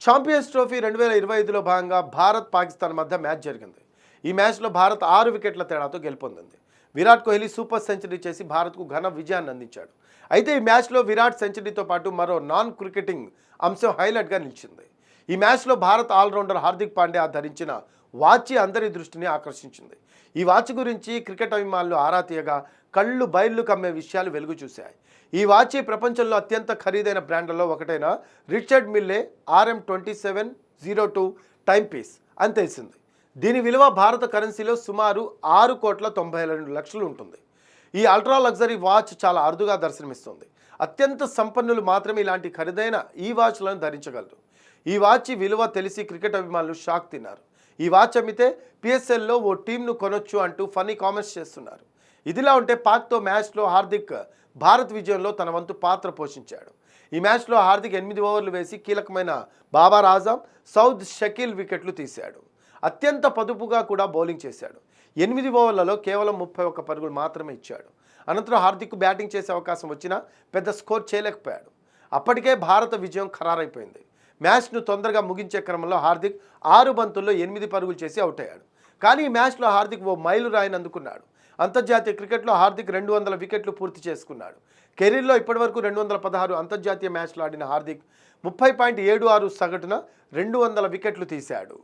Champions trophy 2025లో భాగంగా భారత్ పాకిస్తాన్ మధ్య match జరిగింది. ఈ మ్యాచ్లో భారత్ 6 వికెట్ల తేడాతో గెలుపొందింది. విరాట్ కోహ్లీ సూపర్ సెంచరీ చేసి భారత్కు ఘన విజయాన్ని అందించాడు. అయితే ఈ మ్యాచ్లో విరాట్ సెంచరీతో పాటు మరో నాన్ క్రికెటింగ్ అంశం హైలైట్గా నిలిచింది. ఈ మ్యాచ్లో భారత్ ఆల్రౌండర్ హార్దిక్ పాండ్యా ధరించిన వాచి అందరి దృష్టిని ఆకర్షించింది. ఈ వాచ్ గురించి క్రికెట్ అభిమానులు ఆరా తీయగా కళ్ళు బయళ్ళు కమ్మే విషయాలు వెలుగు చూశాయి. ఈ వాచి ప్రపంచంలో అత్యంత ఖరీదైన బ్రాండ్లలో ఒకటైన Richard Mille RM2702 time piece అని తెలిసింది. దీని విలువ భారత కరెన్సీలో సుమారు 6,92,00,000 ఉంటుంది. ఈ అల్ట్రా లగ్జరీ వాచ్ చాలా అరుదుగా దర్శనమిస్తుంది. అత్యంత సంపన్నులు మాత్రమే ఇలాంటి ఖరీదైన ఈ వాచ్లను ధరించగలరు. ఈ వాచ్ విలువ తెలిసి క్రికెట్ అభిమానులు షాక్ తిన్నారు. ఈ వాచ్ అమ్మితే PSLలో ఓ టీంను కొనొచ్చు అంటూ ఫన్నీ కామెంట్స్ చేస్తున్నారు. ఇదిలా ఉంటే పాక్తో మ్యాచ్లో హార్దిక్ భారత్ విజయంలో తన వంతు పాత్ర పోషించాడు. ఈ మ్యాచ్లో హార్దిక్ 8 ఓవర్లు వేసి కీలకమైన బాబర్ ఆజం, సౌద్ షకీల్ వికెట్లు తీశాడు. అత్యంత పదుపుగా కూడా బౌలింగ్ చేశాడు. 8 ఓవర్లలో కేవలం 31 పరుగులు మాత్రమే ఇచ్చాడు. అనంతరం హార్దిక్ బ్యాటింగ్ చేసే అవకాశం వచ్చినా పెద్ద స్కోర్ చేయలేకపోయాడు. అప్పటికే భారత విజయం ఖరారైపోయింది. మ్యాచ్ను తొందరగా ముగించే క్రమంలో హార్దిక్ 6 బంతుల్లో 8 పరుగులు చేసి అవుట్ అయ్యాడు. కానీ ఈ మ్యాచ్లో హార్దిక్ ఓ మైలురాయిని అందుకున్నాడు. అంతర్జాతీయ క్రికెట్లో హార్దిక్ 200 వికెట్లు పూర్తి చేసుకున్నాడు. కెరీర్లో ఇప్పటివరకు 216 అంతర్జాతీయ మ్యాచ్లు ఆడిన హార్దిక్ 30.76 సగటున 200 వికెట్లు తీశాడు.